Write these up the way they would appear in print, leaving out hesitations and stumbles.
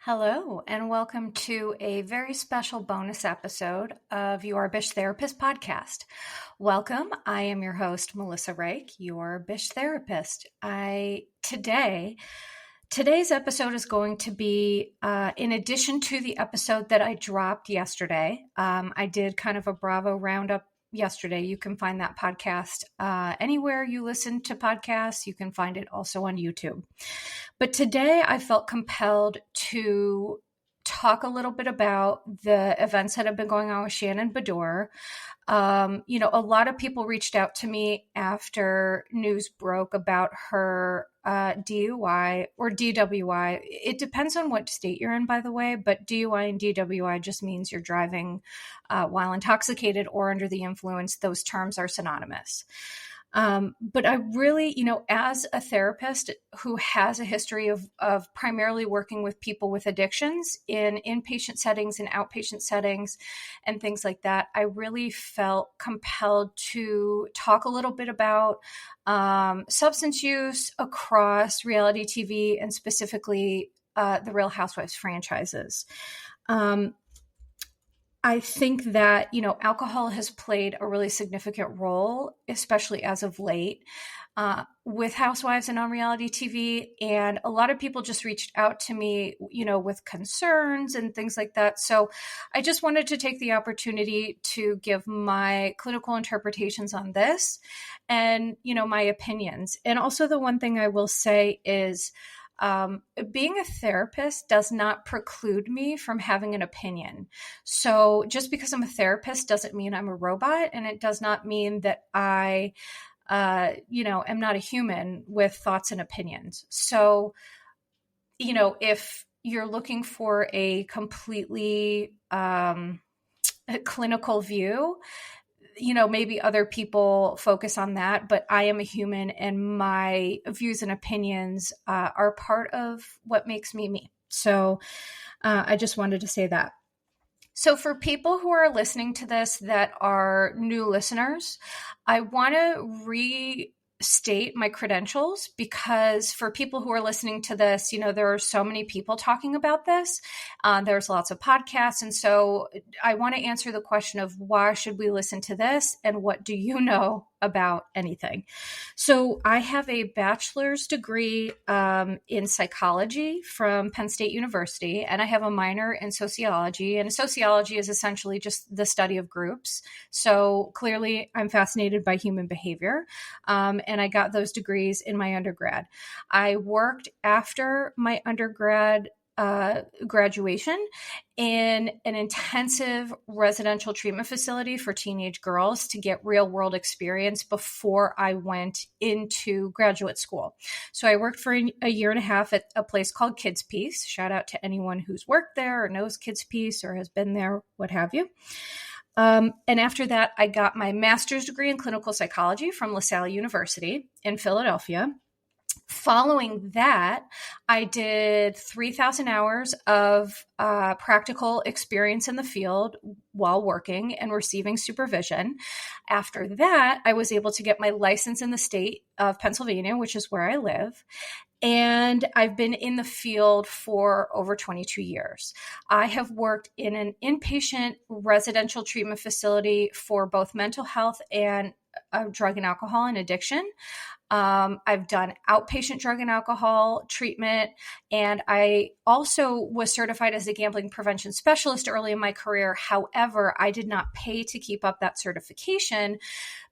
Hello, and welcome to a very special bonus episode of your Bish Therapist podcast. Welcome. I am your host, Melissa Rake, your Bish Therapist. Today's episode is going to be, in addition to the episode that I dropped yesterday. I did kind of a Bravo roundup yesterday. You can find that podcast anywhere you listen to podcasts. You can find it also on YouTube. But today I felt compelled to talk a little bit about the events that have been going on with Shannon Beador. A lot of people reached out to me after news broke about her DUI or DWI. It depends on what state you're in, by the way, but DUI and DWI just means you're driving while intoxicated or under the influence. Those terms are synonymous. But I really, as a therapist who has a history of primarily working with people with addictions in inpatient settings and outpatient settings and things like that, I really felt compelled to talk a little bit about substance use across reality TV and specifically the Real Housewives franchises. I think that, alcohol has played a really significant role, especially as of late, with Housewives and on reality TV. And a lot of people just reached out to me, with concerns and things like that. So I just wanted to take the opportunity to give my clinical interpretations on this and, my opinions. And also the one thing I will say is, being a therapist does not preclude me from having an opinion. So just because I'm a therapist doesn't mean I'm a robot, and it does not mean that I, am not a human with thoughts and opinions. So, if you're looking for a completely clinical view, maybe other people focus on that, but I am a human and my views and opinions are part of what makes me me. So I just wanted to say that. So for people who are listening to this that are new listeners, I want to restate my credentials because for people who are listening to this, there are so many people talking about this. There's lots of podcasts. And so I want to answer the question of why should we listen to this and what do you know about anything? So I have a bachelor's degree in psychology from Penn State University, and I have a minor in sociology. And sociology is essentially just the study of groups. So clearly I'm fascinated by human behavior. And I got those degrees in my undergrad. I worked after my undergrad graduation in an intensive residential treatment facility for teenage girls to get real world experience before I went into graduate school. So I worked for a year and a half at a place called Kids Peace. Shout out to anyone who's worked there or knows Kids Peace or has been there, what have you. And after that, I got my master's degree in clinical psychology from LaSalle University in Philadelphia. Following that, I did 3,000 hours of practical experience in the field while working and receiving supervision. After that, I was able to get my license in the state of Pennsylvania, which is where I live. And I've been in the field for over 22 years. I have worked in an inpatient residential treatment facility for both mental health and drug and alcohol and addiction. I've done outpatient drug and alcohol treatment, and I also was certified as a gambling prevention specialist early in my career. However, I did not pay to keep up that certification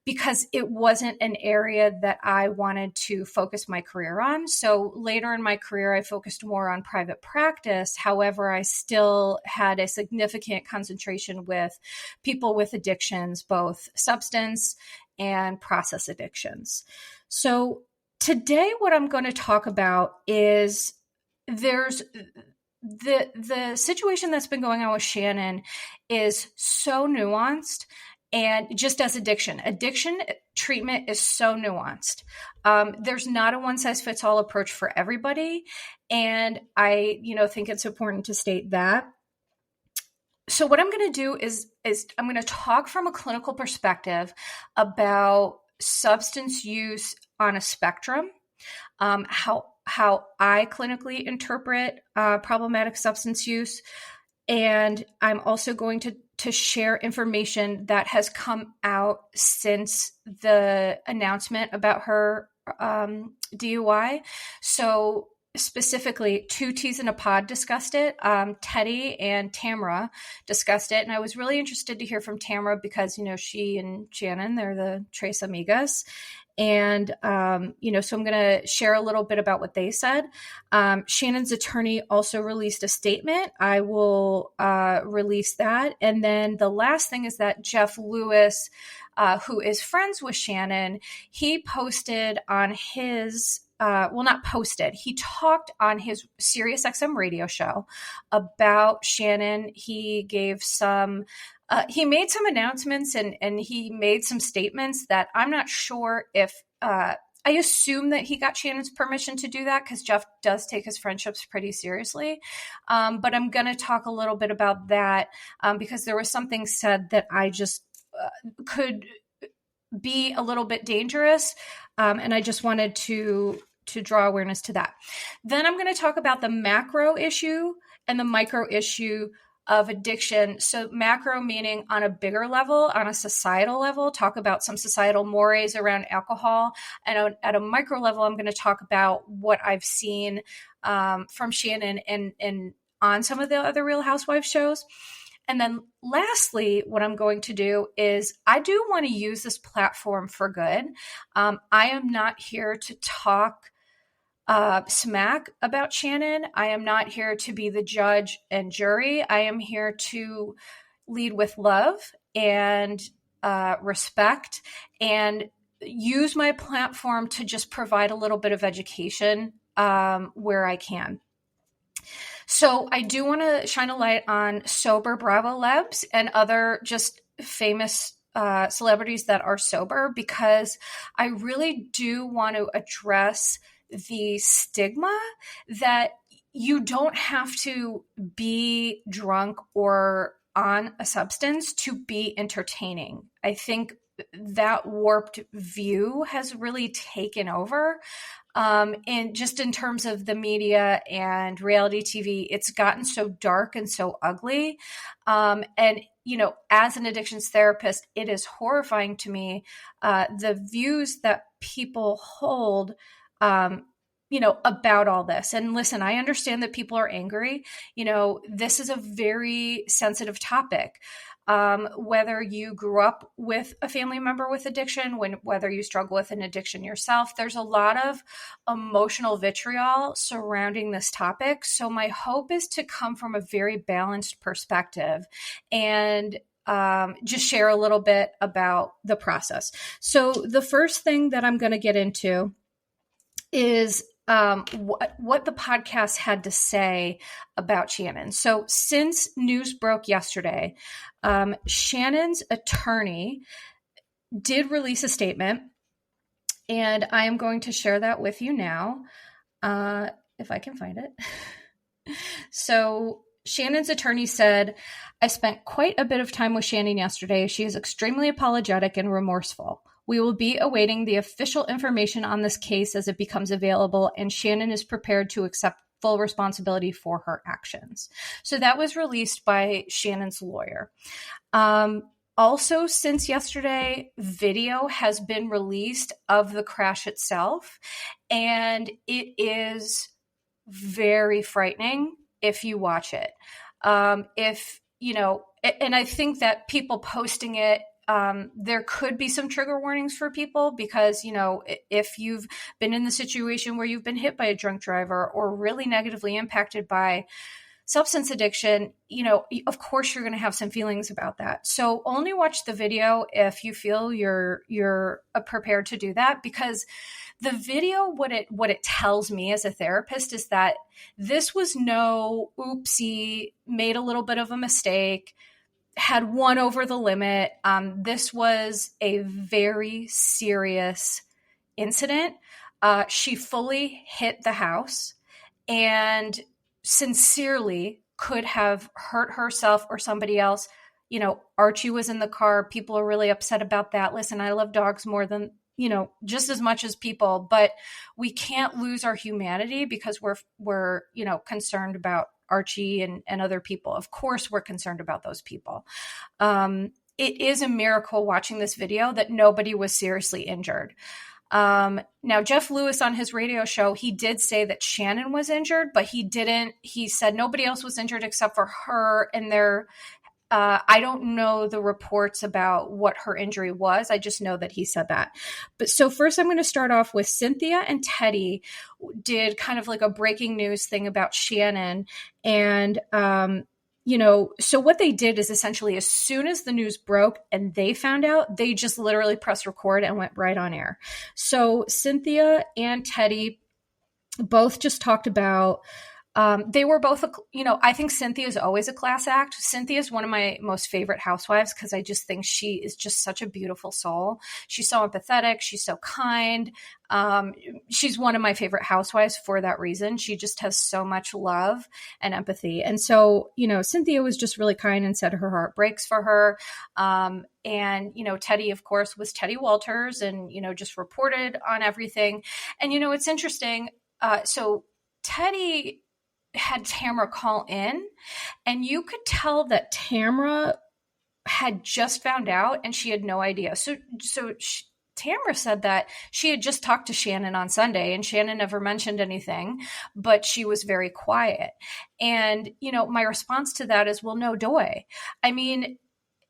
because it wasn't an area that I wanted to focus my career on. So later in my career, I focused more on private practice. However, I still had a significant concentration with people with addictions, both substance and process addictions. So today what I'm going to talk about is there's the situation that's been going on with Shannon is so nuanced. And just as addiction treatment is so nuanced. There's not a one size fits all approach for everybody. And I, think it's important to state that. So what I'm going to do is I'm going to talk from a clinical perspective about substance use on a spectrum, how how I clinically interpret problematic substance use. And I'm also going to share information that has come out since the announcement about her DUI. So specifically, Two Teas in a Pod discussed it. Teddi and Tamra discussed it. And I was really interested to hear from Tamra because, she and Shannon, they're the Tres Amigas. And, so I'm going to share a little bit about what they said. Shannon's attorney also released a statement. I will release that. And then the last thing is that Jeff Lewis, who is friends with Shannon, he posted on his he talked on his SiriusXM radio show about Shannon. He gave he made some announcements and he made some statements that I'm not sure if, I assume that he got Shannon's permission to do that because Jeff does take his friendships pretty seriously. But I'm going to talk a little bit about that because there was something said that I just could be a little bit dangerous. And I just wanted to draw awareness to that. Then I'm going to talk about the macro issue and the micro issue of addiction. So macro meaning on a bigger level, on a societal level, talk about some societal mores around alcohol. And at a micro level, I'm going to talk about what I've seen from Shannon and on some of the other Real Housewives shows. And then lastly, what I'm going to do is I do want to use this platform for good. I am not here to talk smack about Shannon. I am not here to be the judge and jury. I am here to lead with love and respect and use my platform to just provide a little bit of education where I can. So I do want to shine a light on sober bravolebs and other just famous celebrities that are sober because I really do want to address the stigma that you don't have to be drunk or on a substance to be entertaining. I think that warped view has really taken over. And just in terms of the media and reality TV, it's gotten so dark and so ugly. And, as an addictions therapist, it is horrifying to me, the views that people hold, about all this. And listen, I understand that people are angry. This is a very sensitive topic. Whether you grew up with a family member with addiction, whether you struggle with an addiction yourself, there's a lot of emotional vitriol surrounding this topic. So my hope is to come from a very balanced perspective and just share a little bit about the process. So the first thing that I'm going to get into is what the podcast had to say about Shannon. So since news broke yesterday, Shannon's attorney did release a statement, and I am going to share that with you now, if I can find it. So Shannon's attorney said, "I spent quite a bit of time with Shannon yesterday. She is extremely apologetic and remorseful. We will be awaiting the official information on this case as it becomes available, and Shannon is prepared to accept full responsibility for her actions." So that was released by Shannon's lawyer. Also, since yesterday, video has been released of the crash itself, and it is very frightening if you watch it. And I think that people posting it, there could be some trigger warnings for people because, if you've been in the situation where you've been hit by a drunk driver or really negatively impacted by substance addiction, of course you're going to have some feelings about that. So only watch the video if you feel you're prepared to do that, because the video, what it tells me as a therapist is that this was no oopsie, made a little bit of a mistake, had one over the limit. This was a very serious incident. She fully hit the house and sincerely could have hurt herself or somebody else. Archie was in the car. People are really upset about that. Listen, I love dogs more than just as much as people, but we can't lose our humanity because we're concerned about Archie and other people. Of course, we're concerned about those people. It is a miracle watching this video that nobody was seriously injured. Now, Jeff Lewis on his radio show, he did say that Shannon was injured, but he said nobody else was injured except for her. And I don't know the reports about what her injury was. I just know that he said that. But so first I'm going to start off with Cynthia and Teddi did kind of like a breaking news thing about Shannon. And, so what they did is essentially as soon as the news broke and they found out, they just literally pressed record and went right on air. So Cynthia and Teddi both just talked about they were both, I think Cynthia is always a class act. Cynthia is one of my most favorite housewives because I just think she is just such a beautiful soul. She's so empathetic. She's so kind. She's one of my favorite housewives for that reason. She just has so much love and empathy. And so, Cynthia was just really kind and said her heart breaks for her. And, Teddi, of course, was Teddi Walters and, just reported on everything. And, it's interesting. So Teddi had Tamra call in, and you could tell that Tamra had just found out and she had no idea. So Tamra said that she had just talked to Shannon on Sunday and Shannon never mentioned anything, but she was very quiet. And, my response to that is, well, no doy. I mean,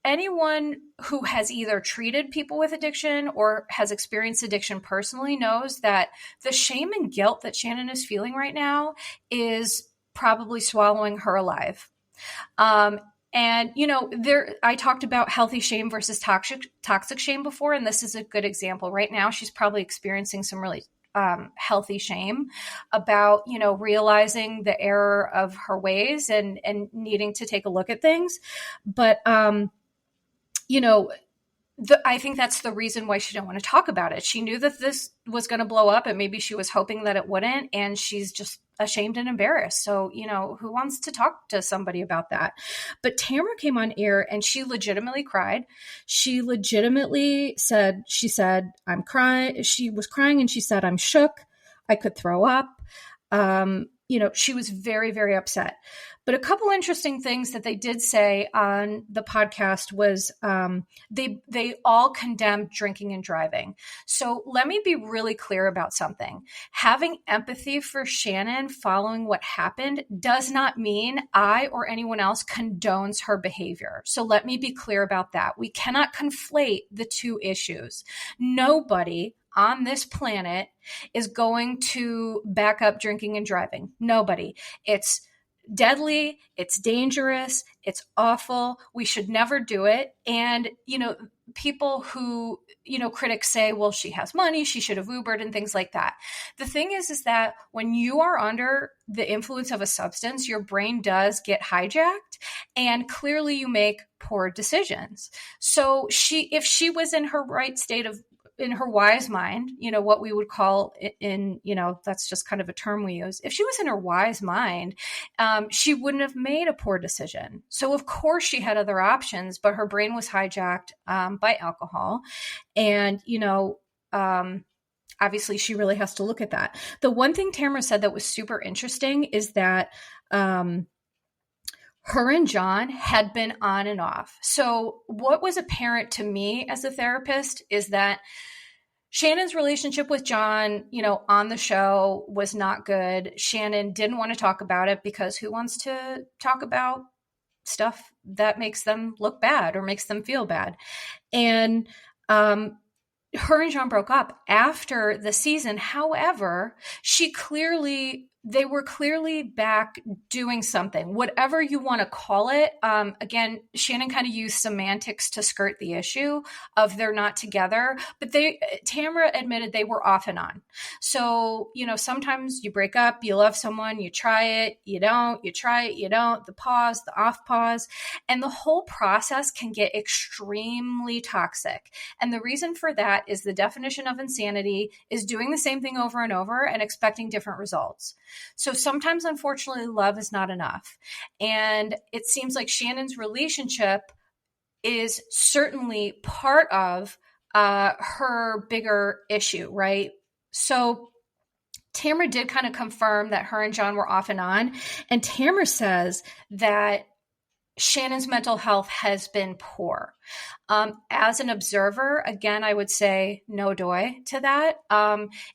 anyone who has either treated people with addiction or has experienced addiction personally knows that the shame and guilt that Shannon is feeling right now is probably swallowing her alive. I talked about healthy shame versus toxic shame before, and this is a good example. Right now, she's probably experiencing some really healthy shame about, realizing the error of her ways and needing to take a look at things. But, I think that's the reason why she didn't want to talk about it. She knew that this was going to blow up and maybe she was hoping that it wouldn't. And she's just ashamed and embarrassed. So, who wants to talk to somebody about that? But Tamra came on air and she legitimately cried. She legitimately said, I'm crying. She was crying and she said, I'm shook. I could throw up. She was very, very upset. But a couple interesting things that they did say on the podcast was they all condemned drinking and driving. So let me be really clear about something. Having empathy for Shannon following what happened does not mean I or anyone else condones her behavior. So let me be clear about that. We cannot conflate the two issues. Nobody on this planet is going to back up drinking and driving. Nobody. It's deadly. It's dangerous. It's awful. We should never do it. And, people who, critics say, well, she has money, she should have Ubered and things like that. The thing is that when you are under the influence of a substance, your brain does get hijacked and clearly you make poor decisions. So if she was in her right state in her wise mind, what we would call that's just kind of a term we use. If she was in her wise mind, she wouldn't have made a poor decision. So of course she had other options, but her brain was hijacked by alcohol. And, obviously she really has to look at that. The one thing Tamra said that was super interesting is that, her and John had been on and off. So what was apparent to me as a therapist is that Shannon's relationship with John, on the show was not good. Shannon didn't want to talk about it because who wants to talk about stuff that makes them look bad or makes them feel bad? And her and John broke up after the season. However, they were clearly back doing something, whatever you want to call it. Again, Shannon kind of used semantics to skirt the issue of they're not together, but Tamra admitted they were off and on. So, sometimes you break up, you love someone, you try it, you don't, you try it, you don't, the pause, the off pause, and the whole process can get extremely toxic. And the reason for that is the definition of insanity is doing the same thing over and over and expecting different results. So sometimes, unfortunately, love is not enough. And it seems like Shannon's relationship is certainly part of her bigger issue, right? So Tamra did kind of confirm that her and John were off and on. And Tamra says that Shannon's mental health has been poor. As an observer, again, I would say no doy to that.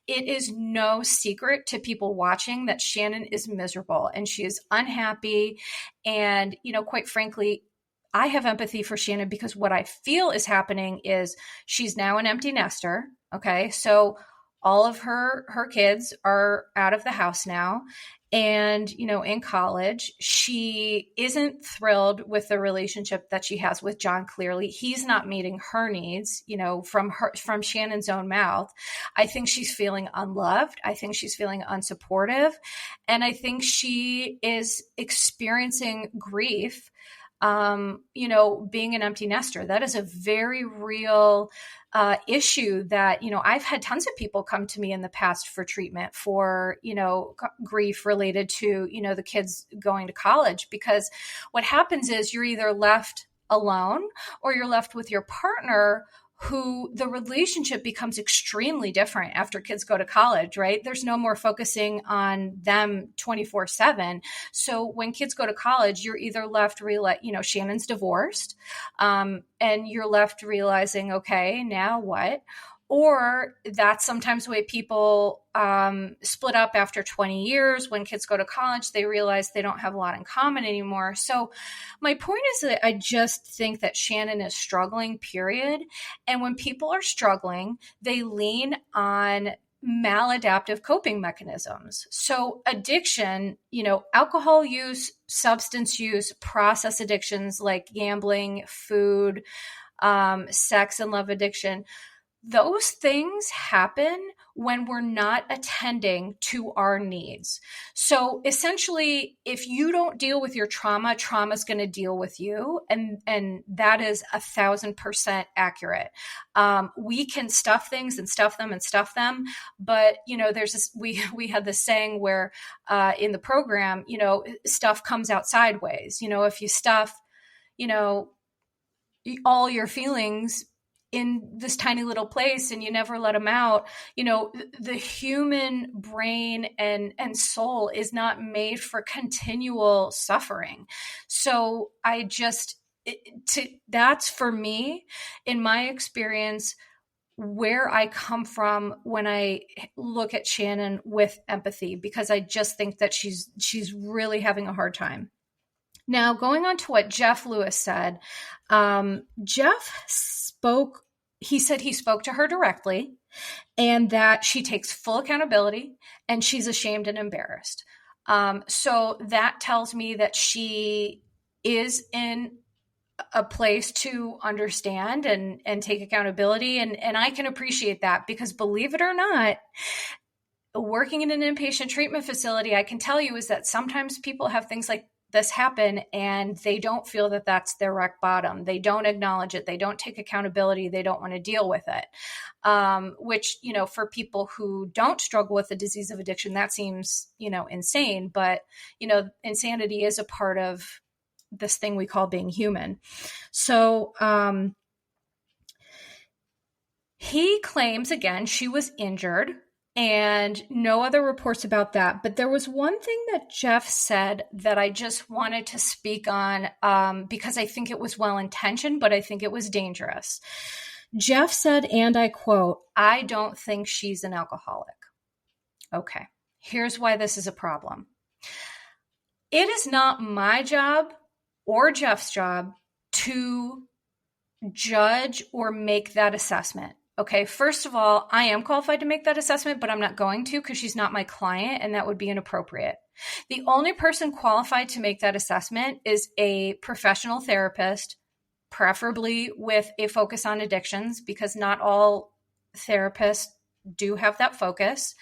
It is no secret to people watching that Shannon is miserable and she is unhappy. And, quite frankly, I have empathy for Shannon because what I feel is happening is she's now an empty nester. Okay. So all of her kids are out of the house now. And, in college, she isn't thrilled with the relationship that she has with John. Clearly, he's not meeting her needs, from Shannon's own mouth. I think she's feeling unloved. I think she's feeling unsupportive. And I think she is experiencing grief, being an empty nester. That is a very real issue that, I've had tons of people come to me in the past for treatment for, grief related to, the kids going to college, because what happens is you're either left alone or you're left with your partner who the relationship becomes extremely different after kids go to college, right? There's no more focusing on them 24/7. So when kids go to college, you're either left, Shannon's divorced, and you're left realizing, okay, now what? Or that's sometimes the way people split up after 20 years. When kids go to college, they realize they don't have a lot in common anymore. So my point is that I just think that Shannon is struggling, period. And when people are struggling, they lean on maladaptive coping mechanisms. So addiction, alcohol use, substance use, process addictions like gambling, food, sex and love addiction, those things happen when we're not attending to our needs. So essentially, if you don't deal with your trauma, trauma's going to deal with you. And that is 1,000% accurate. We can stuff things and stuff them. But, there's this, we had this saying where in the program, stuff comes out sideways. If you stuff, all your feelings in this tiny little place and you never let them out, the human brain and soul is not made for continual suffering. So that's for me, in my experience, where I come from when I look at Shannon with empathy, because I just think that she's really having a hard time. Now, going on to what Jeff Lewis said, Jeff spoke, he said he spoke to her directly and that she takes full accountability and she's ashamed and embarrassed. So that tells me that she is in a place to understand and take accountability. And I can appreciate that because, believe it or not, working in an inpatient treatment facility, I can tell you is that sometimes people have things like this happen and they don't feel that that's their rock bottom. They don't acknowledge it. They don't take accountability. They don't want to deal with it. Which, for people who don't struggle with the disease of addiction, that seems, insane. But, insanity is a part of this thing we call being human. So he claims, again, she was injured. And no other reports about that. But there was one thing that Jeff said that I just wanted to speak on because I think it was well-intentioned, but I think it was dangerous. Jeff said, and I quote, "I don't think she's an alcoholic." Okay, here's why this is a problem. It is not my job or Jeff's job to judge or make that assessment. Okay, first of all, I am qualified to make that assessment, but I'm not going to because she's not my client and that would be inappropriate. The only person qualified to make that assessment is a professional therapist, preferably with a focus on addictions, because not all therapists do have that focus.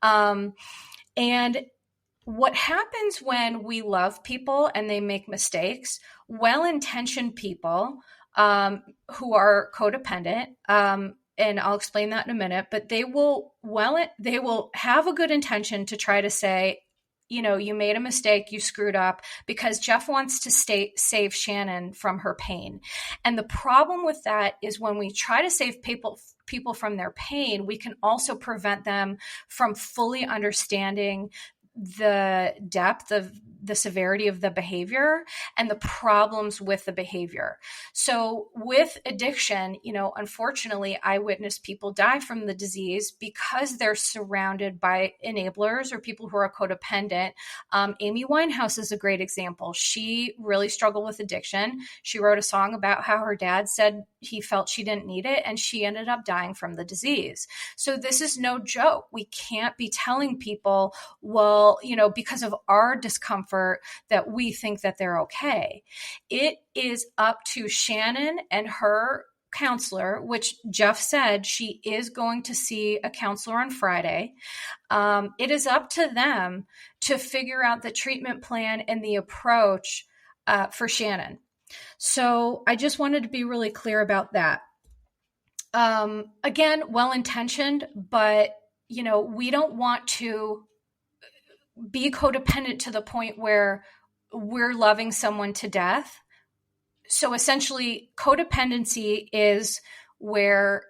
And what happens when we love people and they make mistakes, well-intentioned people who are codependent, and I'll explain that in a minute, but they will have a good intention to try to say, you made a mistake, you screwed up, because Jeff wants to save Shannon from her pain. And the problem with that is when we try to save people from their pain, we can also prevent them from fully understanding the depth of the severity of the behavior and the problems with the behavior. So with addiction, unfortunately, I witness people die from the disease because they're surrounded by enablers or people who are codependent. Amy Winehouse is a great example. She really struggled with addiction. She wrote a song about how her dad said he felt she didn't need it, and she ended up dying from the disease. So this is no joke. We can't be telling people, well, because of our discomfort, that we think that they're okay. It is up to Shannon and her counselor, which Jeff said she is going to see a counselor on Friday. It is up to them to figure out the treatment plan and the approach for Shannon. So I just wanted to be really clear about that. Again, well-intentioned, but we don't want to be codependent to the point where we're loving someone to death. So essentially, codependency is where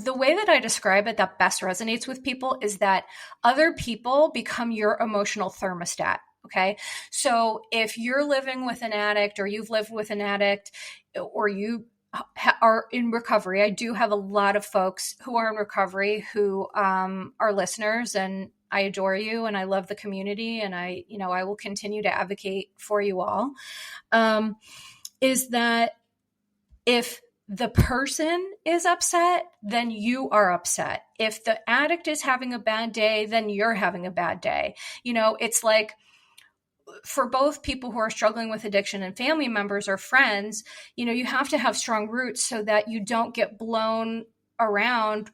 the way that I describe it that best resonates with people is that other people become your emotional thermostat. Okay. So if you're living with an addict, or you've lived with an addict, or you are in recovery, I do have a lot of folks who are in recovery who are listeners, and I adore you and I love the community, and I will continue to advocate for you all. Is that if the person is upset, then you are upset. If the addict is having a bad day, then you're having a bad day. It's like, for both people who are struggling with addiction and family members or friends, you have to have strong roots so that you don't get blown around,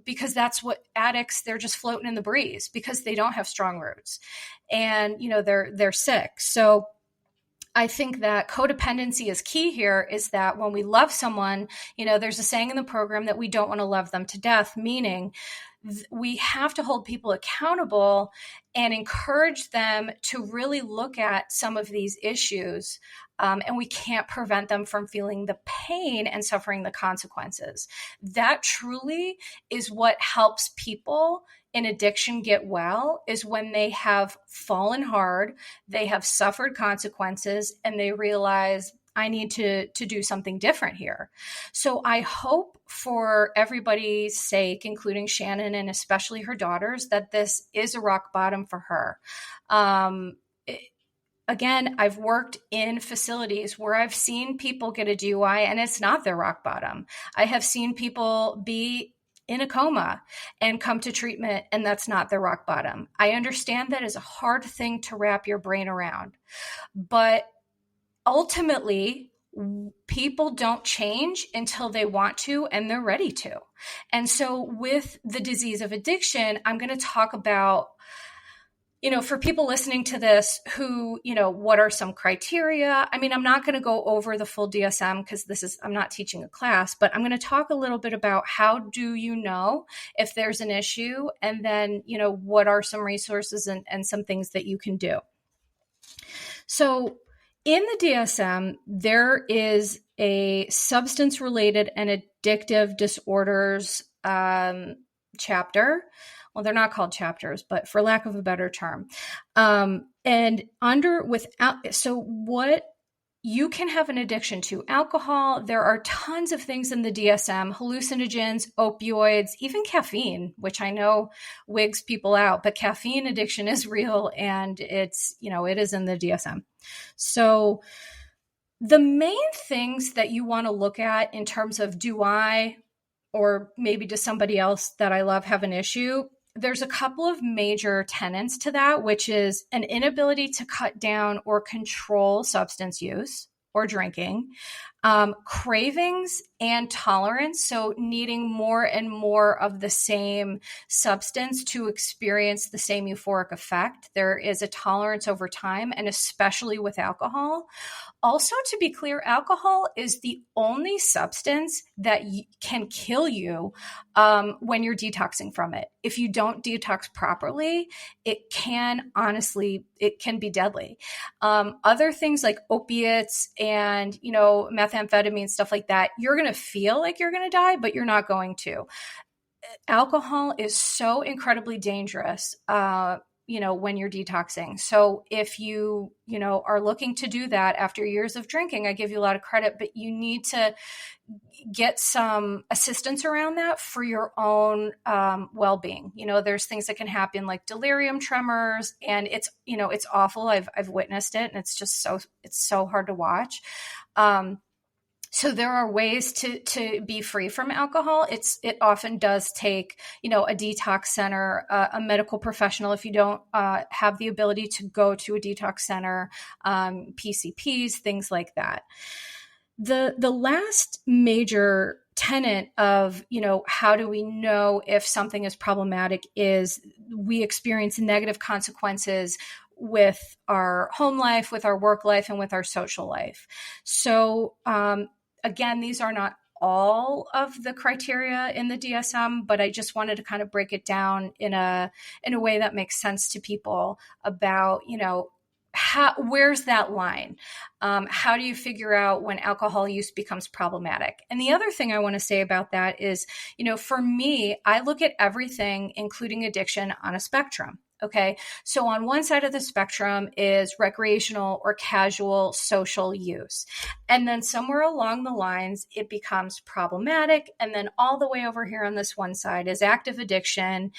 because that's what addicts, they're just floating in the breeze because they don't have strong roots, and they're sick. So I think that codependency is key here, is that when we love someone, there's a saying in the program that we don't want to love them to death, meaning we have to hold people accountable and encourage them to really look at some of these issues. And we can't prevent them from feeling the pain and suffering the consequences. That truly is what helps people in addiction get well, is when they have fallen hard, they have suffered consequences, and they realize, I need to do something different here. So I hope, for everybody's sake, including Shannon and especially her daughters, that this is a rock bottom for her. Again, I've worked in facilities where I've seen people get a DUI and it's not their rock bottom. I have seen people be in a coma and come to treatment, and that's not their rock bottom. I understand that is a hard thing to wrap your brain around, but ultimately, people don't change until they want to and they're ready to. And so with the disease of addiction, I'm going to talk about, for people listening to this who, what are some criteria? I mean, I'm not going to go over the full DSM because I'm not teaching a class, but I'm going to talk a little bit about how do you know if there's an issue, and then, what are some resources and some things that you can do. So in the DSM, there is a substance-related and addictive disorders chapter. Well, they're not called chapters, but for lack of a better term. So what you can have an addiction to: alcohol. There are tons of things in the DSM: hallucinogens, opioids, even caffeine, which I know wigs people out, but caffeine addiction is real, and it is in the DSM. So the main things that you want to look at in terms of, do I, or maybe does somebody else that I love have an issue? There's a couple of major tenets to that, which is an inability to cut down or control substance use or drinking, cravings and tolerance. So needing more and more of the same substance to experience the same euphoric effect. There is a tolerance over time, and especially with alcohol. Also, to be clear, alcohol is the only substance that can kill you when you're detoxing from it. if you don't detox properly, it can be deadly. Other things like opiates and, methamphetamine, stuff like that, you're going to feel like you're going to die, but you're not going to. Alcohol is so incredibly dangerous, when you're detoxing. So if you, are looking to do that after years of drinking, I give you a lot of credit, but you need to get some assistance around that for your own well-being. There's things that can happen like delirium tremors, and it's awful. I've witnessed it, and it's just so hard to watch. So there are ways to be free from alcohol. It often does take, a detox center, a medical professional, if you don't have the ability to go to a detox center, PCPs, things like that. The last major tenet of, how do we know if something is problematic is we experience negative consequences with our home life, with our work life, and with our social life. So, again, these are not all of the criteria in the DSM, but I just wanted to kind of break it down in a way that makes sense to people about, where's that line? How do you figure out when alcohol use becomes problematic? And the other thing I want to say about that is, for me, I look at everything, including addiction, on a spectrum. Okay. So on one side of the spectrum is recreational or casual social use. And then somewhere along the lines, it becomes problematic. And then all the way over here on this one side is active addiction,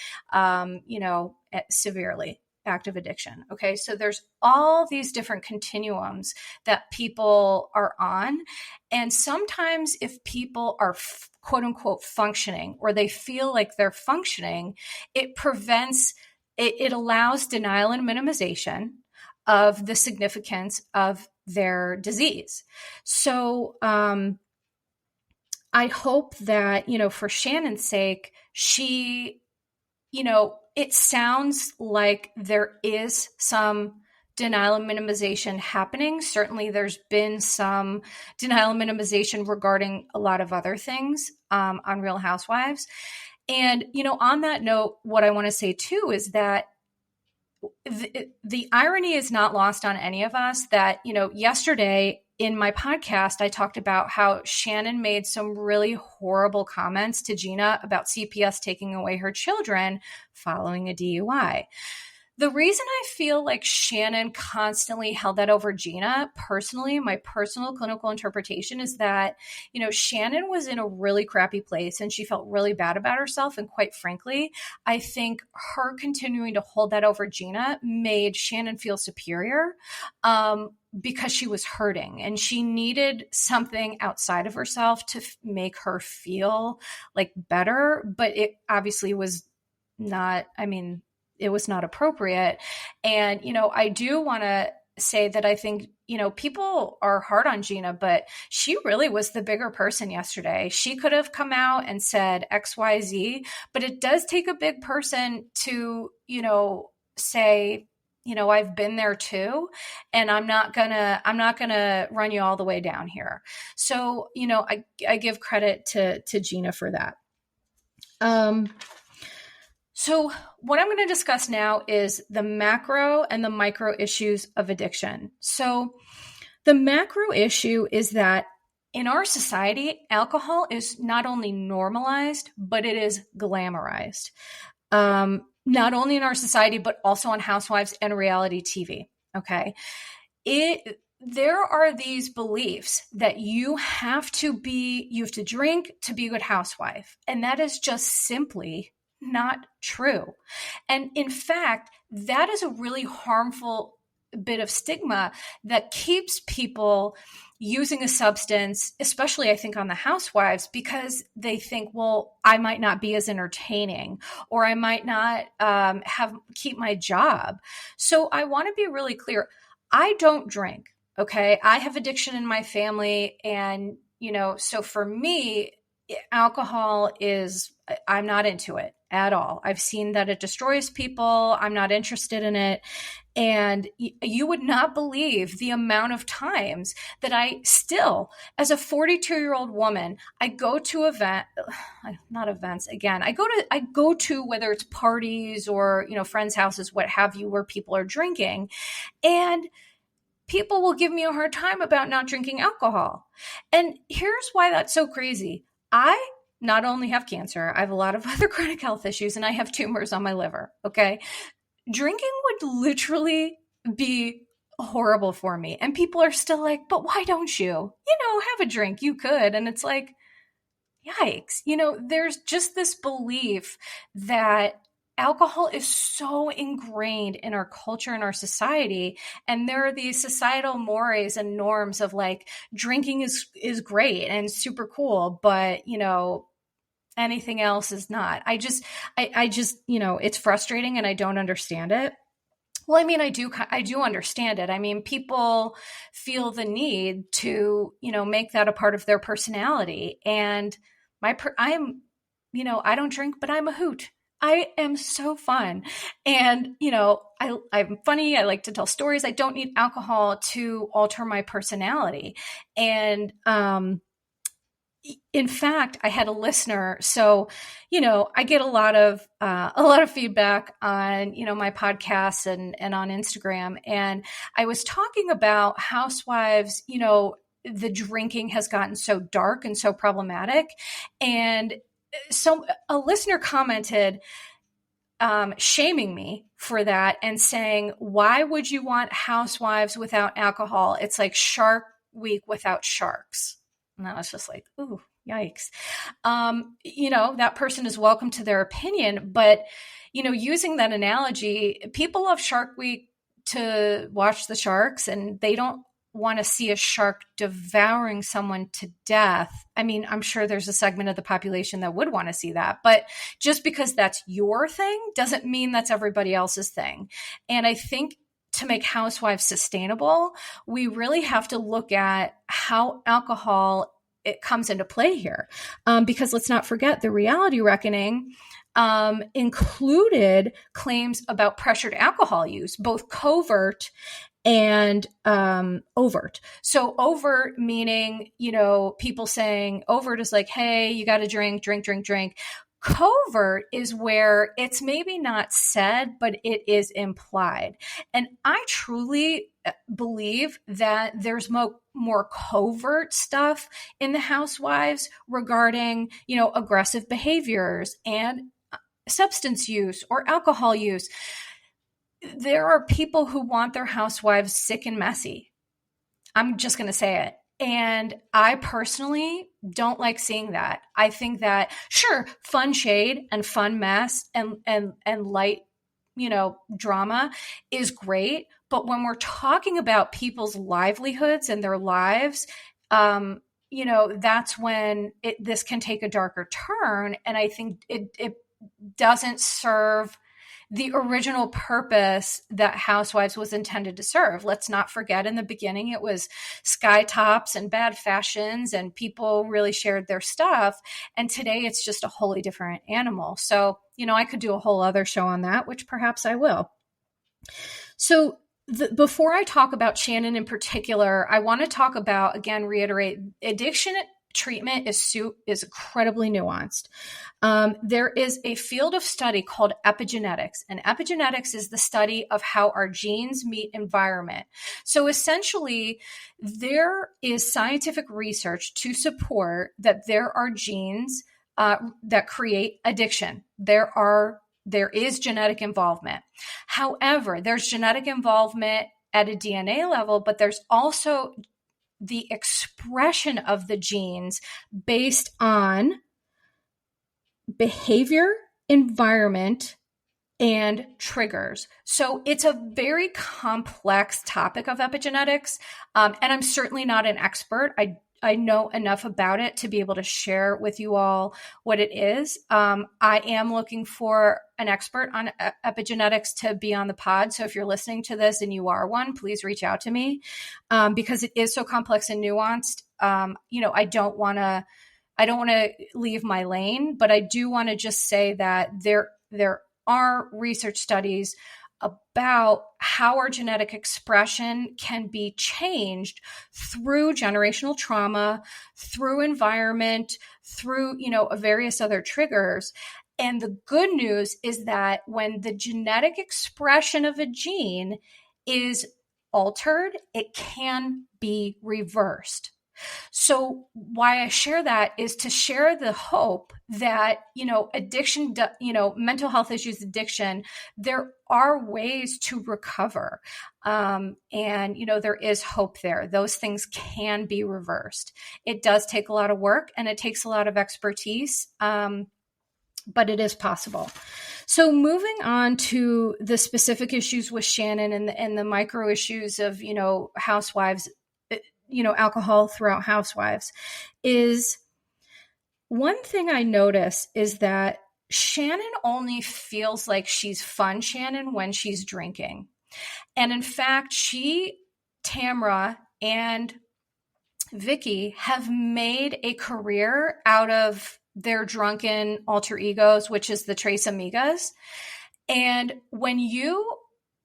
severely active addiction. Okay. So there's all these different continuums that people are on. And sometimes if people are quote unquote functioning, or they feel like they're functioning, it allows denial and minimization of the significance of their disease. So I hope that, for Shannon's sake, she, it sounds like there is some denial and minimization happening. Certainly there's been some denial and minimization regarding a lot of other things on Real Housewives. And, on that note, what I want to say too is that the irony is not lost on any of us that, yesterday in my podcast, I talked about how Shannon made some really horrible comments to Gina about CPS taking away her children following a DUI. The reason I feel like Shannon constantly held that over Gina, personally, my personal clinical interpretation is that, Shannon was in a really crappy place and she felt really bad about herself. And quite frankly, I think her continuing to hold that over Gina made Shannon feel superior because she was hurting and she needed something outside of herself to make her feel like better. But it obviously was not, it was not appropriate. And, I do want to say that I think, people are hard on Gina, but she really was the bigger person yesterday. She could have come out and said XYZ, but it does take a big person to, say, I've been there too, and I'm not gonna run you all the way down here. So, I give credit to Gina for that. So what I'm going to discuss now is the macro and the micro issues of addiction. So the macro issue is that in our society, alcohol is not only normalized, but it is glamorized. Not only in our society, but also on Housewives and reality TV. Okay. There are these beliefs that you have to drink to be a good housewife. And that is just simply not true. And in fact, that is a really harmful bit of stigma that keeps people using a substance, especially I think on the Housewives, because they think, well, I might not be as entertaining, or I might not keep my job. So I want to be really clear. I don't drink. Okay. I have addiction in my family. And, so for me, alcohol I'm not into it. at all. I've seen that it destroys people. I'm not interested in it. And you would not believe the amount of times that I still, as a 42-year-old woman, I go to not events again. I go to whether it's parties or, friends' houses, what have you, where people are drinking, and people will give me a hard time about not drinking alcohol. And here's why that's so crazy. I not only have cancer, I have a lot of other chronic health issues, and I have tumors on my liver. Okay. Drinking would literally be horrible for me. And people are still like, but why don't you? Have a drink. You could. And it's like, yikes. There's just this belief that alcohol is so ingrained in our culture and our society. And there are these societal mores and norms of like, drinking is great and super cool, but, anything else is not. I just, it's frustrating and I don't understand it. Well, I mean, I do understand it. I mean, people feel the need to, make that a part of their personality. And I don't drink, but I'm a hoot. I am so fun. And, I'm funny. I like to tell stories. I don't need alcohol to alter my personality. And, in fact, I had a listener. So, I get a lot of feedback on, my podcasts and on Instagram. And I was talking about Housewives, the drinking has gotten so dark and so problematic. And so a listener commented, shaming me for that and saying, why would you want Housewives without alcohol? It's like Shark Week without sharks. And I was just like, ooh, yikes. That person is welcome to their opinion, but, using that analogy, people love Shark Week to watch the sharks, and they don't want to see a shark devouring someone to death. I mean, I'm sure there's a segment of the population that would want to see that, but just because that's your thing doesn't mean that's everybody else's thing. And I think to make Housewives sustainable, we really have to look at how alcohol it comes into play here. Because let's not forget the reality reckoning included claims about pressured alcohol use, both covert and overt. So overt meaning, people saying overt is like, hey, you got to drink. Covert is where it's maybe not said, but it is implied. And I truly believe that there's more covert stuff in the Housewives regarding, aggressive behaviors and substance use or alcohol use. There are people who want their housewives sick and messy. I'm just going to say it. And I personally don't like seeing that. I think that, sure, fun shade and fun mess and light, drama is great. But when we're talking about people's livelihoods and their lives, that's when this can take a darker turn. And I think it doesn't serve the original purpose that Housewives was intended to serve. Let's not forget, in the beginning, it was sky tops and bad fashions, and people really shared their stuff. And today it's just a wholly different animal. So, I could do a whole other show on that, which perhaps I will. So before I talk about Shannon in particular, I want to talk about, again, reiterate, addiction treatment is incredibly nuanced. There is a field of study called epigenetics, and epigenetics is the study of how our genes meet environment. So essentially, there is scientific research to support that there are genes that create addiction. There is genetic involvement. However, there's genetic involvement at a DNA level, but there's also the expression of the genes based on behavior, environment, and triggers. So it's a very complex topic of epigenetics. And I'm certainly not an expert. I know enough about it to be able to share with you all what it is. I am looking for an expert on epigenetics to be on the pod. So if you're listening to this and you are one, please reach out to me because it is so complex and nuanced. I don't want to I don't want to leave my lane, but I do want to just say that there are research studies about how our genetic expression can be changed through generational trauma, through environment, through, various other triggers. And the good news is that when the genetic expression of a gene is altered, it can be reversed. So why I share that is to share the hope that, addiction, mental health issues, addiction, there are ways to recover. And, there is hope there. Those things can be reversed. It does take a lot of work and it takes a lot of expertise. But it is possible. So moving on to the specific issues with Shannon and the micro issues of, Housewives, alcohol throughout Housewives, is one thing I notice is that Shannon only feels like she's fun Shannon when she's drinking. And in fact, Tamra and Vicky have made a career out of their drunken alter egos, which is the Tres Amigas. And when you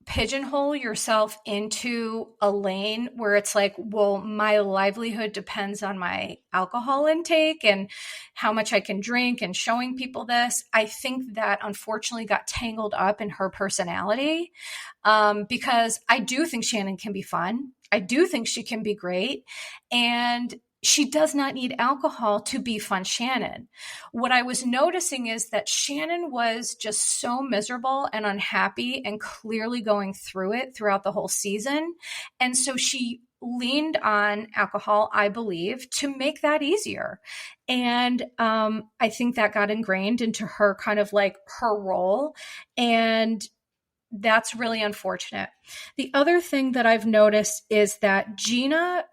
pigeonhole yourself into a lane where it's like, well, my livelihood depends on my alcohol intake and how much I can drink and showing people this, I think that unfortunately got tangled up in her personality, because I do think Shannon can be fun. I do think she can be great. And she does not need alcohol to be fun Shannon. What I was noticing is that Shannon was just so miserable and unhappy and clearly going through it throughout the whole season. And so she leaned on alcohol, I believe, to make that easier. And I think that got ingrained into her kind of like her role. And that's really unfortunate. The other thing that I've noticed is that Gina,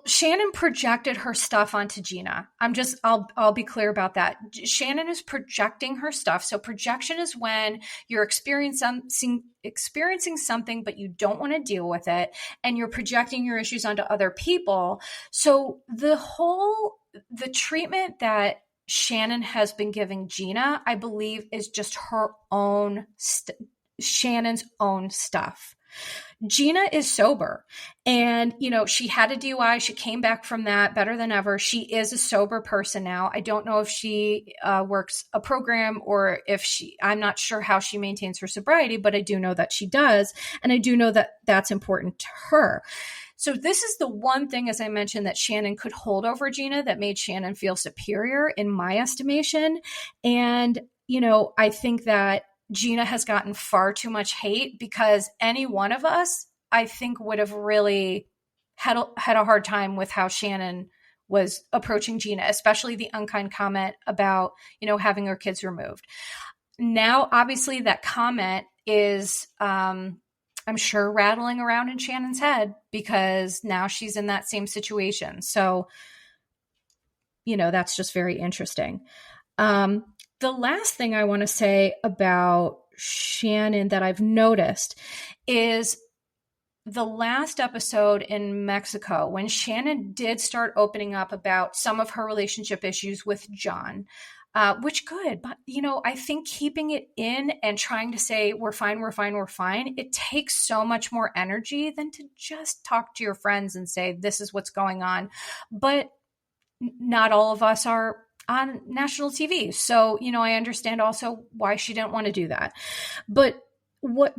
Shannon projected her stuff onto Gina. I'll be clear about that. Shannon is projecting her stuff. So projection is when you're experiencing something, but you don't want to deal with it. And you're projecting your issues onto other people. So the treatment that Shannon has been giving Gina, I believe, is just her own, Shannon's own stuff. Gina is sober and, she had a DUI. She came back from that better than ever. She is a sober person now. I don't know if she works a program or I'm not sure how she maintains her sobriety, but I do know that she does. And I do know that that's important to her. So this is the one thing, as I mentioned, that Shannon could hold over Gina that made Shannon feel superior in my estimation. And, I think that Gina has gotten far too much hate because any one of us, I think, would have really had a hard time with how Shannon was approaching Gina, especially the unkind comment about, having her kids removed. Now, obviously, that comment is, I'm sure, rattling around in Shannon's head because now she's in that same situation. So, that's just very interesting. The last thing I want to say about Shannon that I've noticed is the last episode in Mexico when Shannon did start opening up about some of her relationship issues with John, which good. But, I think keeping it in and trying to say, we're fine, it takes so much more energy than to just talk to your friends and say, this is what's going on. But not all of us are on national TV. So, I understand also why she didn't want to do that. But what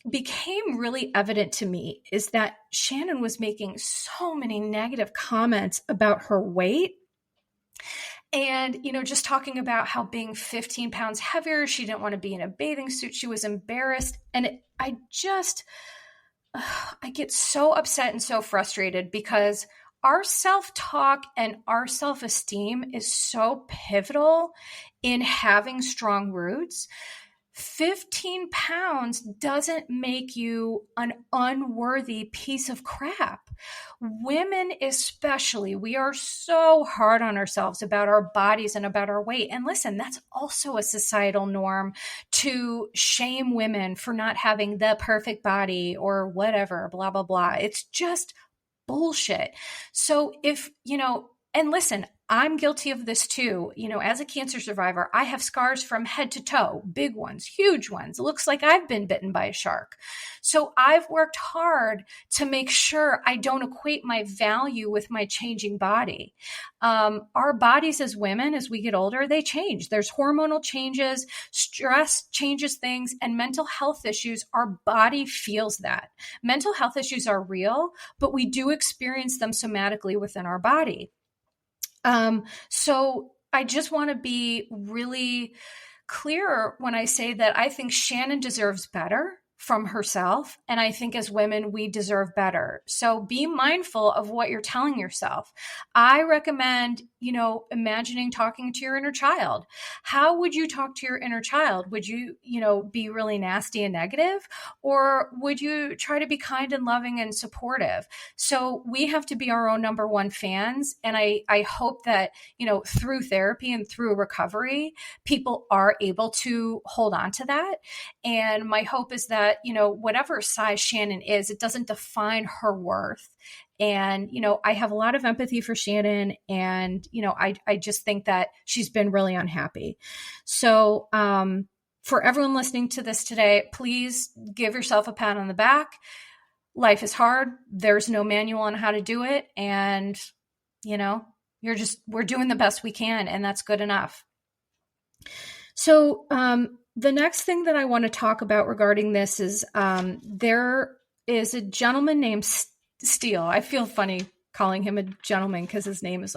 became really evident to me is that Shannon was making so many negative comments about her weight. And, just talking about how being 15 pounds heavier, she didn't want to be in a bathing suit. She was embarrassed. And I get so upset and so frustrated because our self-talk and our self-esteem is so pivotal in having strong roots. 15 pounds doesn't make you an unworthy piece of crap. Women especially, we are so hard on ourselves about our bodies and about our weight. And listen, that's also a societal norm to shame women for not having the perfect body or whatever, blah, blah, blah. It's just bullshit. So if, And listen, I'm guilty of this too. As a cancer survivor, I have scars from head to toe, big ones, huge ones. It looks like I've been bitten by a shark. So I've worked hard to make sure I don't equate my value with my changing body. Our bodies as women, as we get older, they change. There's hormonal changes, stress changes things, and mental health issues. Our body feels that. Mental health issues are real, but we do experience them somatically within our body. So I just want to be really clear when I say that I think Shannon deserves better from herself. And I think as women, we deserve better. So be mindful of what you're telling yourself. I recommend, imagining talking to your inner child. How would you talk to your inner child? Would you, be really nasty and negative? Or would you try to be kind and loving and supportive? So we have to be our own number one fans. And I hope that, through therapy and through recovery, people are able to hold on to that. And my hope is that, whatever size Shannon is, it doesn't define her worth. And, I have a lot of empathy for Shannon. And, I just think that she's been really unhappy. So, for everyone listening to this today, please give yourself a pat on the back. Life is hard. There's no manual on how to do it. And, we're doing the best we can, and that's good enough. So, the next thing that I want to talk about regarding this is there is a gentleman named Steele. I feel funny calling him a gentleman because his name is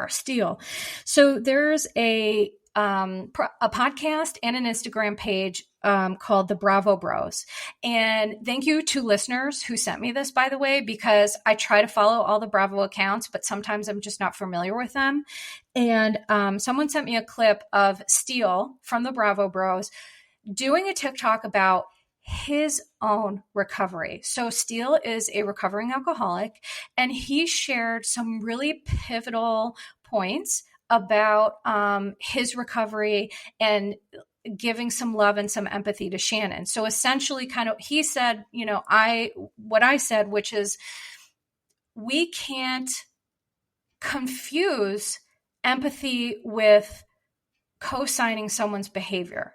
Steele. So there's a podcast and an Instagram page called the Bravo Bros. And thank you to listeners who sent me this, by the way, because I try to follow all the Bravo accounts, but sometimes I'm just not familiar with them. And someone sent me a clip of Steele from the Bravo Bros doing a TikTok about his own recovery. So Steele is a recovering alcoholic, and he shared some really pivotal points about his recovery and giving some love and some empathy to Shannon. So essentially he said, what I said, which is we can't confuse empathy with co-signing someone's behavior.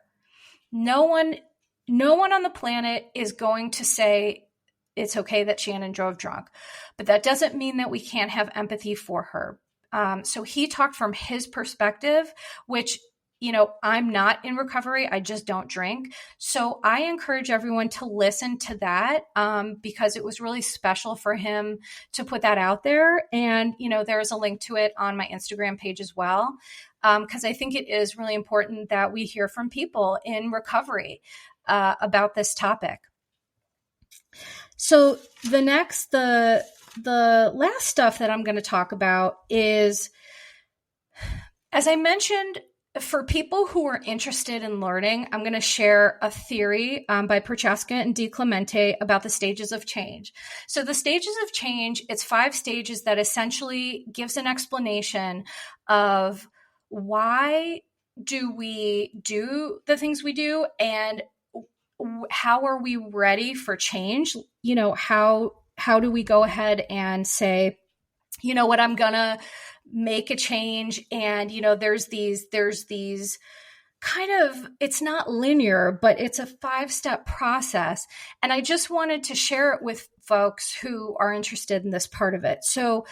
No one on the planet is going to say it's okay that Shannon drove drunk, but that doesn't mean that we can't have empathy for her. So he talked from his perspective, which, I'm not in recovery. I just don't drink. So I encourage everyone to listen to that because it was really special for him to put that out there. And, there's a link to it on my Instagram page as well, because I think it is really important that we hear from people in recovery about this topic. So the last stuff that I'm going to talk about is, as I mentioned, for people who are interested in learning, I'm going to share a theory by Prochaska and Di Clemente about the stages of change. So the stages of change, it's 5 stages that essentially gives an explanation of why do we do the things we do and how are we ready for change? How do we go ahead and say, what, I'm going to make a change. And, there's these kind of, it's not linear, but it's a 5-step process. And I just wanted to share it with folks who are interested in this part of it. So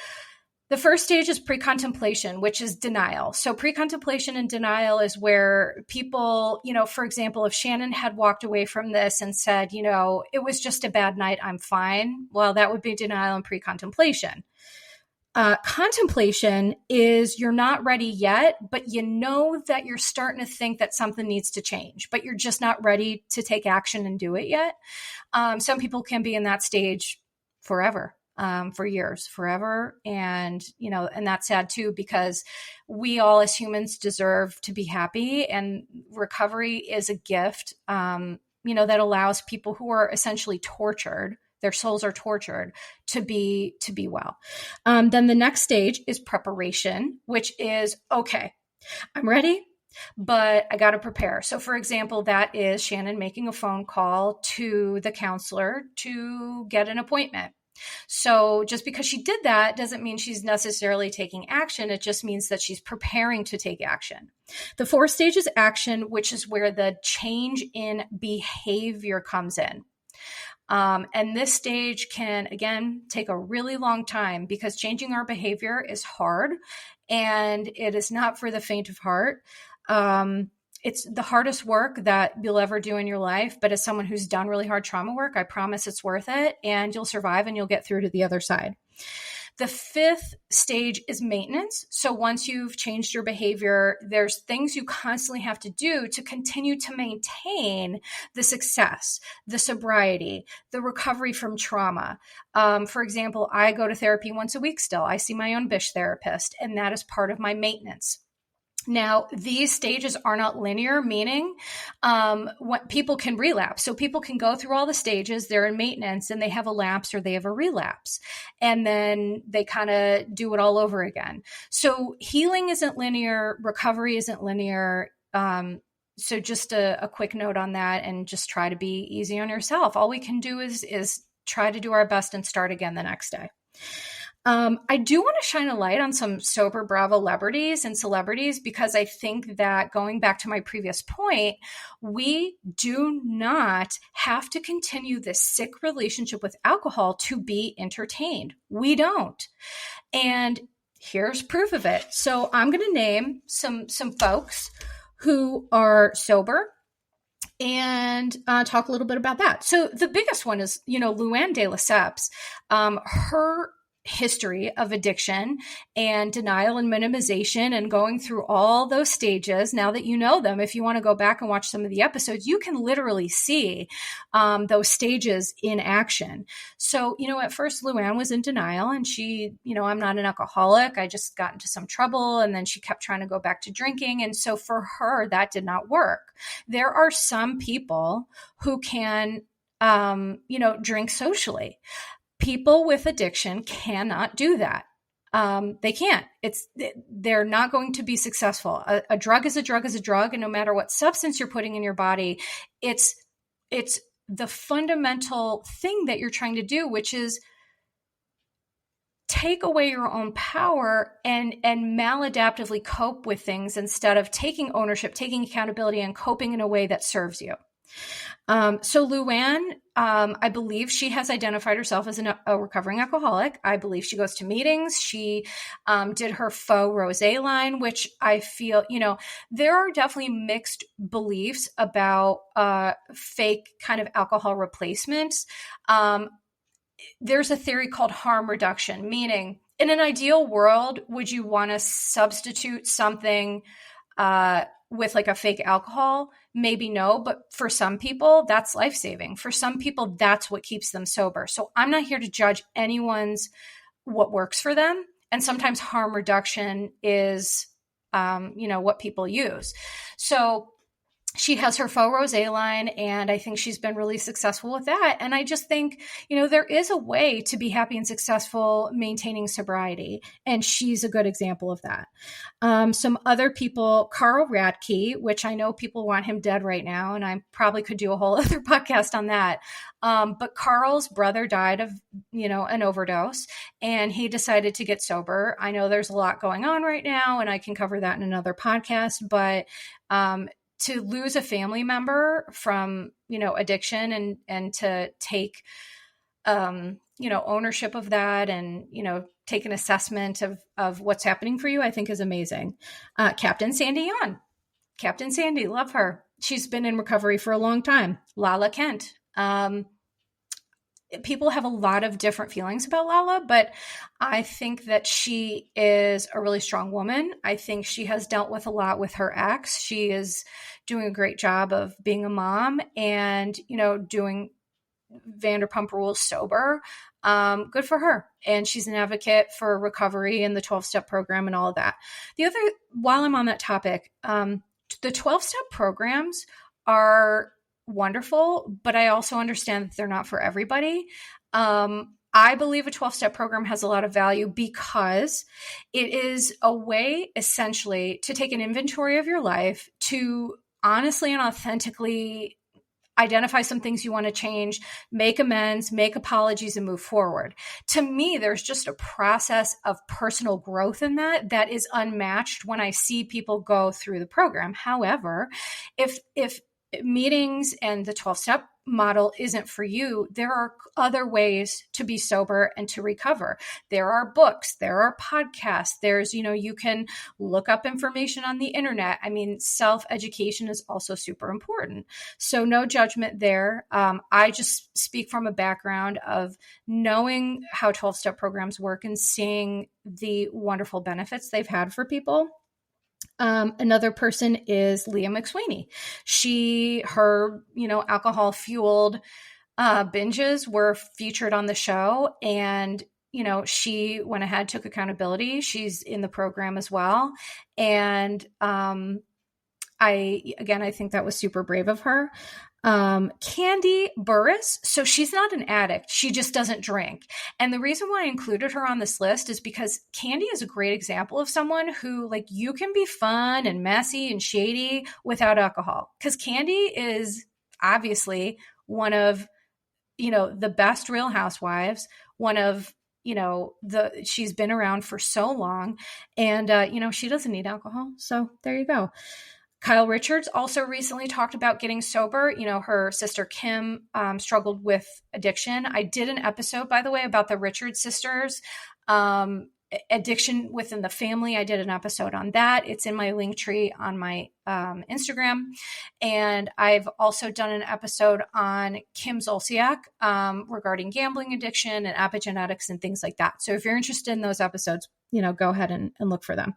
the first stage is pre-contemplation, which is denial. So pre-contemplation and denial is where people, for example, if Shannon had walked away from this and said, it was just a bad night, I'm fine. Well, that would be denial and pre-contemplation. Contemplation is you're not ready yet, but that you're starting to think that something needs to change, but you're just not ready to take action and do it yet. Some people can be in that stage forever. For years, forever. And, and that's sad too, because we all as humans deserve to be happy, and recovery is a gift, that allows people who are essentially tortured, their souls are tortured, to be well. Then the next stage is preparation, which is, okay, I'm ready, but I got to prepare. So for example, that is Shannon making a phone call to the counselor to get an appointment. So just because she did that doesn't mean she's necessarily taking action. It just means that she's preparing to take action. The fourth stage is action, which is where the change in behavior comes in. And this stage can, again, take a really long time because changing our behavior is hard and it is not for the faint of heart. It's the hardest work that you'll ever do in your life. But as someone who's done really hard trauma work, I promise it's worth it and you'll survive and you'll get through to the other side. The fifth stage is maintenance. So once you've changed your behavior, there's things you constantly have to do to continue to maintain the success, the sobriety, the recovery from trauma. For example, I go to therapy once a week still. I see my own Bish therapist, and that is part of my maintenance. Now, these stages are not linear, meaning what people can relapse. So people can go through all the stages, they're in maintenance, and they have a lapse or they have a relapse. And then they kind of do it all over again. So healing isn't linear, recovery isn't linear. So just a quick note on that, and just try to be easy on yourself. All we can do is try to do our best and start again the next day. I do want to shine a light on some sober bravolebs and celebrities, because I think that, going back to my previous point, we do not have to continue this sick relationship with alcohol to be entertained. We don't. And here's proof of it. So I'm going to name some folks who are sober and talk a little bit about that. So the biggest one is, Luann de Lesseps. Her history of addiction and denial and minimization and going through all those stages. Now that you know them, if you want to go back and watch some of the episodes, you can literally see those stages in action. So, at first Luann was in denial and she, I'm not an alcoholic. I just got into some trouble. And then she kept trying to go back to drinking. And so for her, that did not work. There are some people who can, drink socially. People with addiction cannot do that. They can't. They're not going to be successful. A drug is a drug is a drug. And no matter what substance you're putting in your body, it's the fundamental thing that you're trying to do, which is take away your own power and maladaptively cope with things instead of taking ownership, taking accountability, and coping in a way that serves you. So Luann, I believe she has identified herself as a recovering alcoholic. I believe she goes to meetings. She did her faux rosé line, which I feel, there are definitely mixed beliefs about fake kind of alcohol replacements. There's a theory called harm reduction, meaning in an ideal world, would you want to substitute something with like a fake alcohol? Maybe no, but for some people, that's life-saving. For some people, that's what keeps them sober. So I'm not here to judge anyone's what works for them. And sometimes harm reduction is, what people use. So she has her faux rosé line, and I think she's been really successful with that. And I just think, there is a way to be happy and successful maintaining sobriety. And she's a good example of that. Some other people, Carl Radke, which I know people want him dead right now, and I probably could do a whole other podcast on that. But Carl's brother died of, an overdose, and he decided to get sober. I know there's a lot going on right now, and I can cover that in another podcast, but to lose a family member from, addiction and to take, ownership of that and, take an assessment of what's happening for you, I think is amazing. Captain Sandy Yon. Captain Sandy, love her. She's been in recovery for a long time. Lala Kent. People have a lot of different feelings about Lala, but I think that she is a really strong woman. I think she has dealt with a lot with her ex. She is doing a great job of being a mom and, doing Vanderpump Rules sober. Good for her. And she's an advocate for recovery and the 12-step program and all of that. While I'm on that topic, the 12-step programs are wonderful, but I also understand that they're not for everybody. I believe a 12-step program has a lot of value because it is a way essentially to take an inventory of your life, to honestly and authentically identify some things you want to change, make amends, make apologies, and move forward. To me, there's just a process of personal growth in that is unmatched when I see people go through the program. However, if meetings and the 12-step model isn't for you, there are other ways to be sober and to recover. There are books, there are podcasts, there's, you can look up information on the internet. I mean, self-education is also super important. So no judgment there. I just speak from a background of knowing how 12-step programs work and seeing the wonderful benefits they've had for people. Another person is Leah McSweeney. Her alcohol fueled binges were featured on the show, and she went ahead, took accountability. She's in the program as well, and I think that was super brave of her. Candy Burris. So she's not an addict. She just doesn't drink. And the reason why I included her on this list is because Candy is a great example of someone who, like, you can be fun and messy and shady without alcohol. Because Candy is obviously one of, the best Real Housewives, one of, she's been around for so long, and, she doesn't need alcohol. So there you go. Kyle Richards also recently talked about getting sober. Her sister Kim struggled with addiction. I did an episode, by the way, about the Richards sisters, addiction within the family. I did an episode on that. It's in my link tree on my Instagram. And I've also done an episode on Kim Zolciak regarding gambling addiction and epigenetics and things like that. So if you're interested in those episodes, go ahead and look for them.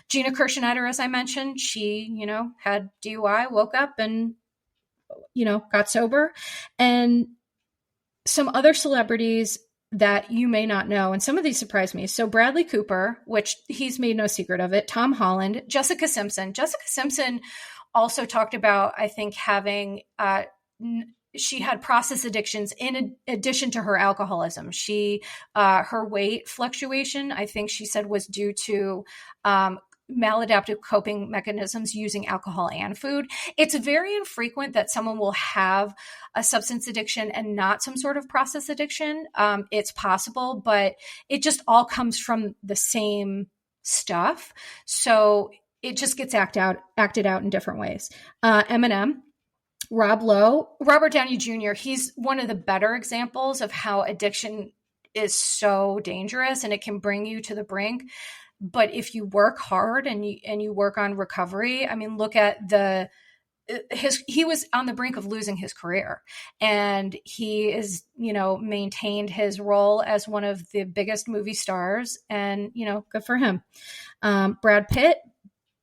Gina Kirschneider, as I mentioned, she, had DUI, woke up and, got sober. And some other celebrities that you may not know, and some of these surprised me. So Bradley Cooper, which he's made no secret of it, Tom Holland, Jessica Simpson. Jessica Simpson also talked about, I think, having, she had process addictions in addition to her alcoholism. Her weight fluctuation, I think she said, was due to maladaptive coping mechanisms using alcohol and food. It's very infrequent that someone will have a substance addiction and not some sort of process addiction. It's possible, but it just all comes from the same stuff. So it just gets acted out in different ways. Eminem, Rob Lowe, Robert Downey Jr., he's one of the better examples of how addiction is so dangerous and it can bring you to the brink. But if you work hard and you work on recovery, I mean, look at he was on the brink of losing his career, and he is, maintained his role as one of the biggest movie stars, and, good for him. Brad Pitt,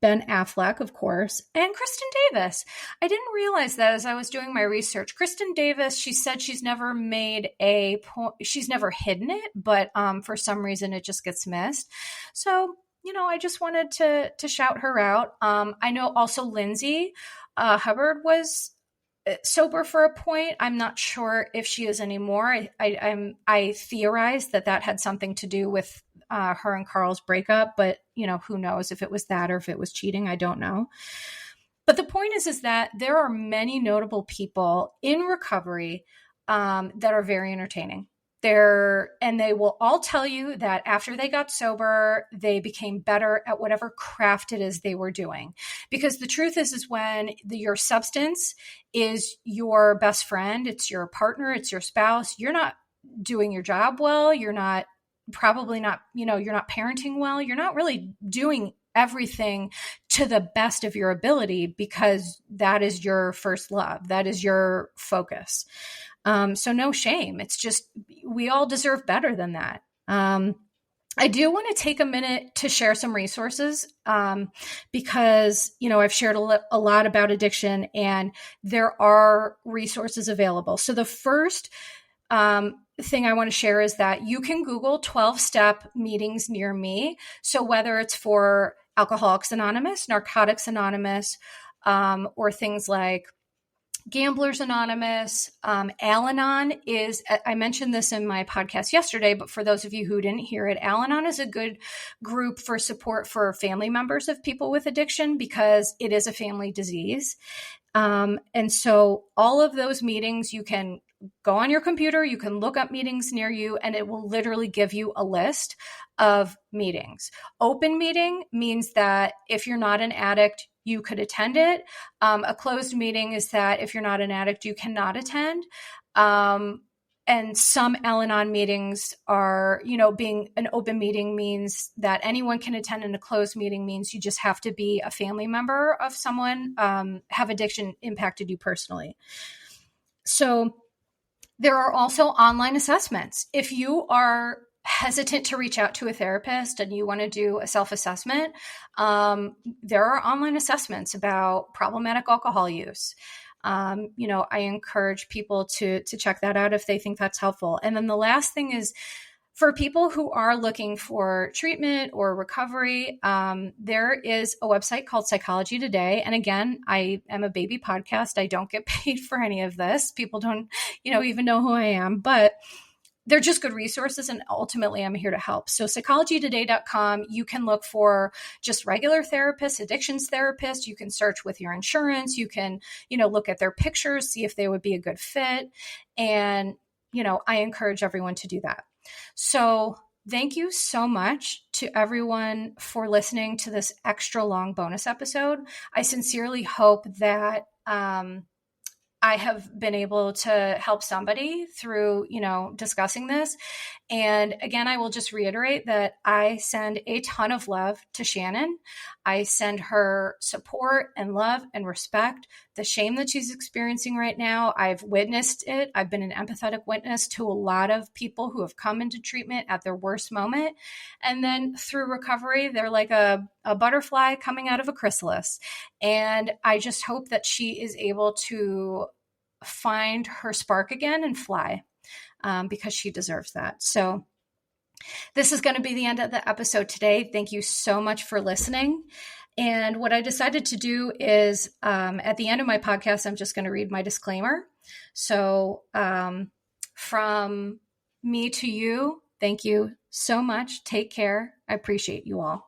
Ben Affleck, of course, and Kristen Davis. I didn't realize that as I was doing my research. Kristen Davis, she said she's never made she's never hidden it, but for some reason it just gets missed. So, I just wanted to shout her out. I know also Lindsay Hubbard was sober for a point. I'm not sure if she is anymore. I theorized that had something to do with her and Carl's breakup, but who knows if it was that or if it was cheating. I don't know. But the point is that there are many notable people in recovery that are very entertaining. And they will all tell you that after they got sober, they became better at whatever craft it is they were doing. Because the truth is when your substance is your best friend, it's your partner, it's your spouse, you're not doing your job well, you're not parenting well, you're not really doing everything to the best of your ability because that is your first love. That is your focus. So no shame. It's just, we all deserve better than that. I do want to take a minute to share some resources because, I've shared a lot about addiction and there are resources available. So the first thing I want to share is that you can Google 12-step meetings near me. So whether it's for Alcoholics Anonymous, Narcotics Anonymous, or things like Gamblers Anonymous, Al-Anon is, I mentioned this in my podcast yesterday, but for those of you who didn't hear it, Al-Anon is a good group for support for family members of people with addiction because it is a family disease. And so all of those meetings, you can go on your computer, you can look up meetings near you, and it will literally give you a list of meetings. Open meeting means that if you're not an addict, you could attend it. A closed meeting is that if you're not an addict, you cannot attend. And some Al-Anon meetings are, being an open meeting means that anyone can attend, and a closed meeting means you just have to be a family member of someone, have addiction impacted you personally. So there are also online assessments. If you are hesitant to reach out to a therapist and you want to do a self-assessment, there are online assessments about problematic alcohol use. I encourage people to check that out if they think that's helpful. And then the last thing is, for people who are looking for treatment or recovery, there is a website called Psychology Today. And again, I am a baby podcast. I don't get paid for any of this. People don't, even know who I am, but they're just good resources. And ultimately, I'm here to help. So psychologytoday.com, you can look for just regular therapists, addictions therapists. You can search with your insurance. You can, look at their pictures, see if they would be a good fit. And, I encourage everyone to do that. So thank you so much to everyone for listening to this extra long bonus episode. I sincerely hope that, I have been able to help somebody through, discussing this. And again, I will just reiterate that I send a ton of love to Shannon. I send her support and love and respect. The shame that she's experiencing right now, I've witnessed it. I've been an empathetic witness to a lot of people who have come into treatment at their worst moment. And then through recovery, they're like a butterfly coming out of a chrysalis. And I just hope that she is able to find her spark again and fly, because she deserves that. So this is going to be the end of the episode today. Thank you so much for listening. And what I decided to do is, at the end of my podcast, I'm just going to read my disclaimer. So from me to you, thank you so much. Take care. I appreciate you all.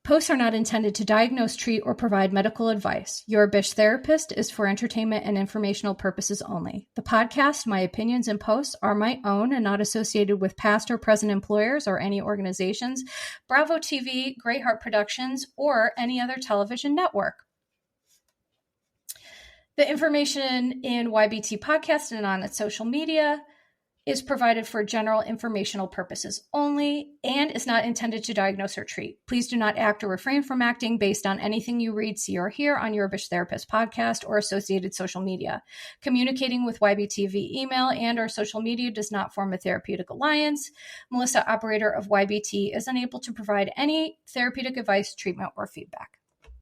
Posts are not intended to diagnose, treat, or provide medical advice. Your Bish therapist is for entertainment and informational purposes only. The podcast, my opinions, and posts are my own and not associated with past or present employers or any organizations, Bravo TV, Great Heart Productions, or any other television network. The information in YBT Podcast and on its social media is provided for general informational purposes only and is not intended to diagnose or treat. Please do not act or refrain from acting based on anything you read, see, or hear on Your Bish Therapist podcast or associated social media. Communicating with YBT via email and or social media does not form a therapeutic alliance. Melissa, operator of YBT, is unable to provide any therapeutic advice, treatment, or feedback.